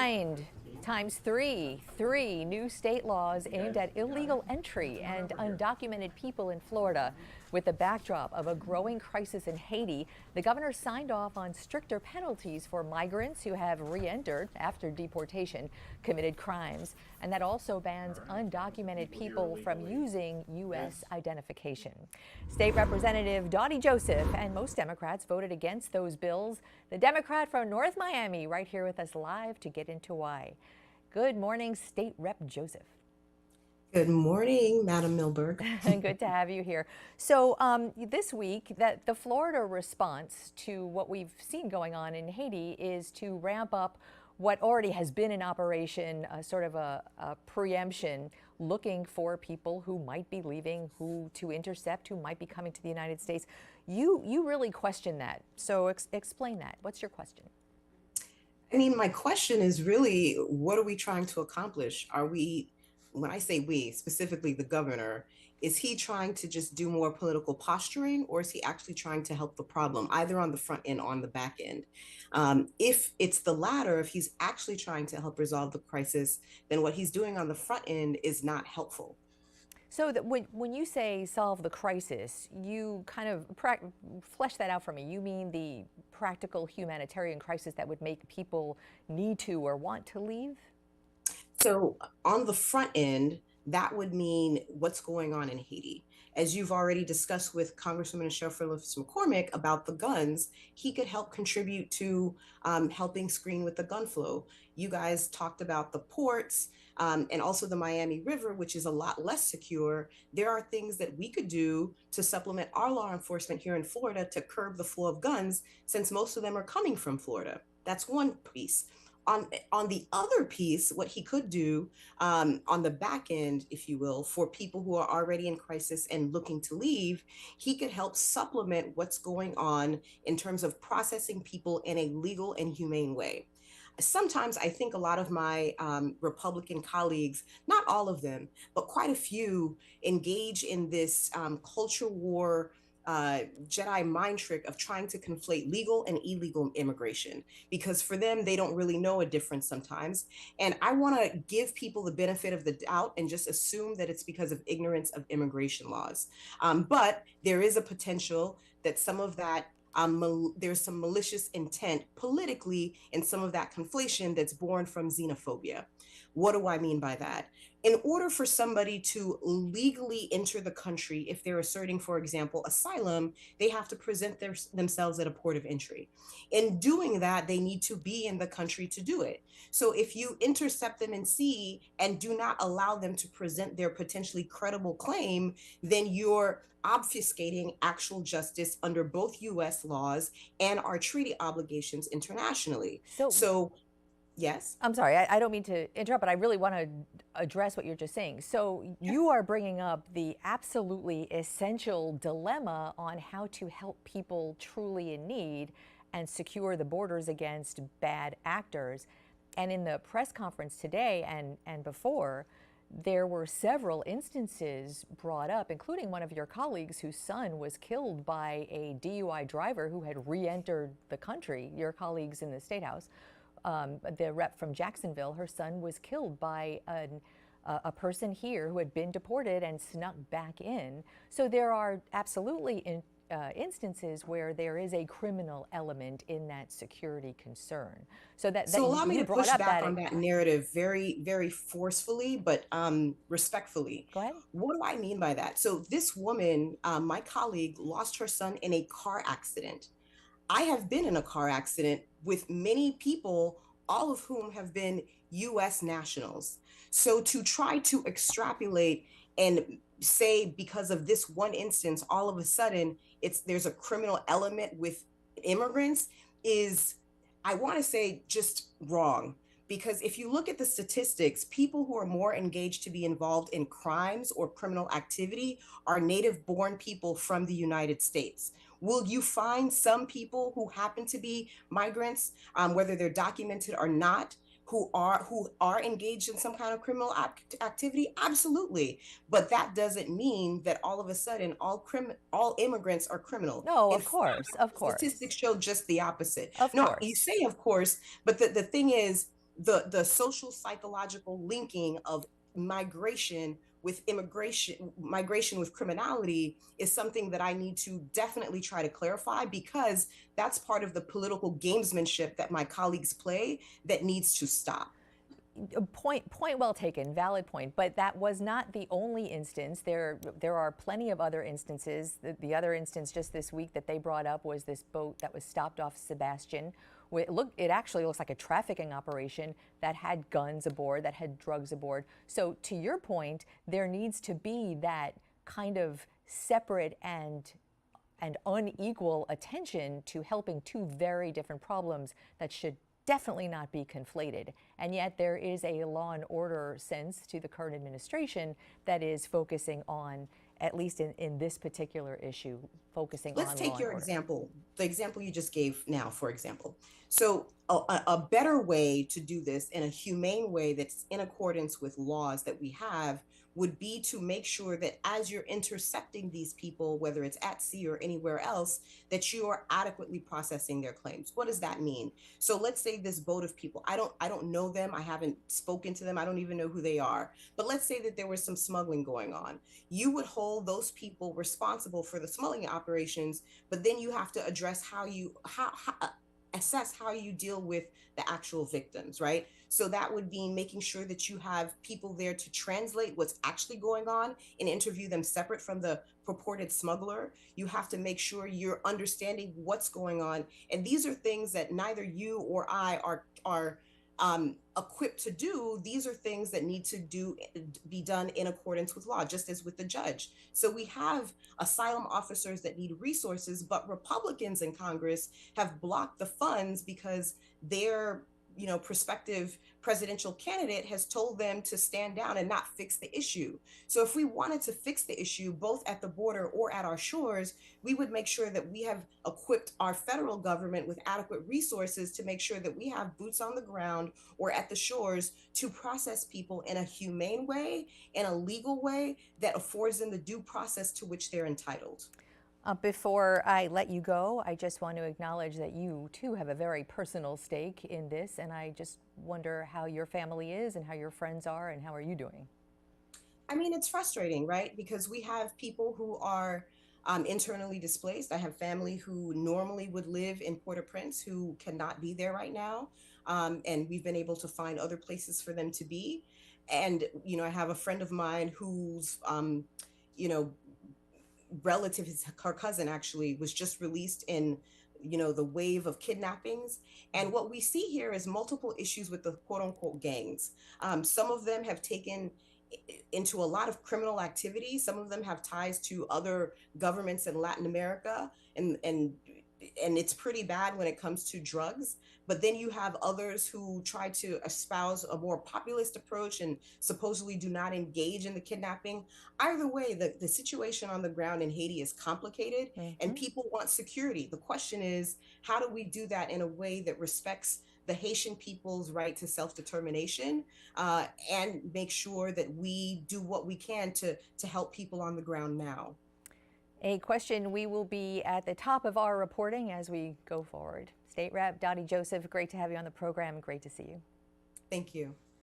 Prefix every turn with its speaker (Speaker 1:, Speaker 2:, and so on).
Speaker 1: signed times three new state laws aimed at illegal entry and undocumented people in Florida. With the backdrop of a growing crisis in Haiti, the governor signed off on stricter penalties for migrants who have re-entered after deportation, committed crimes, and that also bans undocumented people from using U.S. identification. State Representative Dotie Joseph and most Democrats voted against those bills. The Democrat from North Miami right here with us live to get into why. Good morning, State Rep Joseph.
Speaker 2: Good morning, Madam Milberg.
Speaker 1: Good to have you here. So this week, that the Florida response to what we've seen going on in Haiti is to ramp up what already has been in operation, sort of a preemption, looking for people who might be leaving, who to intercept, who might be coming to the United States. You really question that. So explain that. What's your question?
Speaker 2: I mean, my question is really, what are we trying to accomplish? When I say we, specifically the governor, is he trying to just do more political posturing, or is he actually trying to help the problem, either on the front end or on the back end? If it's the latter, if he's actually trying to help resolve the crisis, then what he's doing on the front end is not helpful.
Speaker 1: So that when you say solve the crisis, you kind of flesh that out for me. You mean the practical humanitarian crisis that would make people need to or want to leave?
Speaker 2: So on the front end, that would mean what's going on in Haiti. As you've already discussed with Congresswoman Phyllis McCormick about the guns, he could help contribute to helping screen with the gun flow. You guys talked about the ports and also the Miami River, which is a lot less secure. There are things that we could do to supplement our law enforcement here in Florida to curb the flow of guns, since most of them are coming from Florida. That's one piece. On the other piece, what he could do on the back end, if you will, for people who are already in crisis and looking to leave, he could help supplement what's going on in terms of processing people in a legal and humane way. Sometimes I think a lot of my Republican colleagues, not all of them, but quite a few, engage in this culture war Jedi mind trick of trying to conflate legal and illegal immigration, because for them, they don't really know a difference sometimes. And I want to give people the benefit of the doubt and just assume that it's because of ignorance of immigration laws. But there is a potential that some of that there's some malicious intent politically in some of that conflation that's born from xenophobia. What do I mean by that? In order for somebody to legally enter the country, if they're asserting, for example, asylum, they have to present themselves at a port of entry. In doing that, they need to be in the country to do it. So if you intercept them in sea and do not allow them to present their potentially credible claim, then you're obfuscating actual justice under both US laws and our treaty obligations internationally.
Speaker 1: So
Speaker 2: So, yes.
Speaker 1: I'm sorry, I don't mean to interrupt, but I really want to address what you're just saying. So you are bringing up the absolutely essential dilemma on how to help people truly in need and secure the borders against bad actors. And in the press conference today and before, there were several instances brought up, including one of your colleagues whose son was killed by a DUI driver who had re-entered the country, your colleagues in the State House. The rep from Jacksonville, her son was killed by a person here who had been deported and snuck back in. So there are absolutely instances where there is a criminal element in that security concern. So that
Speaker 2: So allow me
Speaker 1: you
Speaker 2: to
Speaker 1: brought
Speaker 2: push
Speaker 1: up
Speaker 2: back
Speaker 1: that.
Speaker 2: on that narrative very, very forcefully, but respectfully.
Speaker 1: Go ahead.
Speaker 2: What do I mean by that? So this woman, my colleague, lost her son in a car accident. I have been in a car accident with many people, all of whom have been US nationals. So to try to extrapolate and say because of this one instance, all of a sudden there's a criminal element with immigrants is, I want to say, just wrong. Because if you look at the statistics, people who are more engaged to be involved in crimes or criminal activity are native born people from the United States. Will you find some people who happen to be migrants, whether they're documented or not, who are engaged in some kind of criminal activity? Absolutely. But that doesn't mean that all of a sudden all immigrants are criminal.
Speaker 1: No,
Speaker 2: In
Speaker 1: of
Speaker 2: fact,
Speaker 1: course, of course,
Speaker 2: statistics show just the opposite.
Speaker 1: of
Speaker 2: No, you
Speaker 1: course.
Speaker 2: say of course, but the thing is, the social psychological linking of migration with immigration, migration with criminality is something that I need to definitely try to clarify, because that's part of the political gamesmanship that my colleagues play that needs to stop.
Speaker 1: Point well taken, valid point. But that was not the only instance. There are plenty of other instances. The other instance just this week that they brought up was this boat that was stopped off Sebastian. It actually looks like a trafficking operation that had guns aboard, that had drugs aboard. So to your point, there needs to be that kind of separate and unequal attention to helping two very different problems that should definitely not be conflated. And yet there is a law and order sense to the current administration that is focusing on, at least in this particular issue, focusing
Speaker 2: Let's
Speaker 1: on law
Speaker 2: take
Speaker 1: and
Speaker 2: your
Speaker 1: order.
Speaker 2: example, the example you just gave now, for example. So a better way to do this in a humane way that's in accordance with laws that we have would be to make sure that as you're intercepting these people, whether it's at sea or anywhere else, that you are adequately processing their claims. What does that mean? So let's say this boat of people, I don't know them, I haven't spoken to them, I don't even know who they are. But let's say that there was some smuggling going on. You would hold those people responsible for the smuggling operations, but then you have to address how assess how you deal with the actual victims, right? So that would be making sure that you have people there to translate what's actually going on and interview them separate from the purported smuggler. You have to make sure you're understanding what's going on. And these are things that neither you or I are equipped to do. These are things that need to be done in accordance with law, just as with the judge. So we have asylum officers that need resources, but Republicans in Congress have blocked the funds because their prospective presidential candidate has told them to stand down and not fix the issue. So if we wanted to fix the issue both at the border or at our shores, we would make sure that we have equipped our federal government with adequate resources to make sure that we have boots on the ground or at the shores to process people in a humane way, in a legal way that affords them the due process to which they're entitled.
Speaker 1: Before I let you go, I just want to acknowledge that you too have a very personal stake in this, and I just wonder how your family is and how your friends are and how are you doing?
Speaker 2: I mean, it's frustrating, right? Because we have people who are internally displaced. I have family who normally would live in Port-au-Prince who cannot be there right now. And we've been able to find other places for them to be. And, I have a friend of mine whose, you know, relative, her cousin actually, was just released in the wave of kidnappings. And what we see here is multiple issues with the quote unquote gangs. Some of them have taken into a lot of criminal activity. Some of them have ties to other governments in Latin America, and it's pretty bad when it comes to drugs. But then you have others who try to espouse a more populist approach and supposedly do not engage in the kidnapping. Either way, the situation on the ground in Haiti is complicated and
Speaker 1: Hmm.
Speaker 2: people want security. The question is, how do we do that in a way that respects the Haitian people's right to self-determination, and make sure that we do what we can to help people on the ground now?
Speaker 1: A question we will be at the top of our reporting as we go forward. State Rep Dotie Joseph, great to have you on the program. Great to see you.
Speaker 2: Thank you.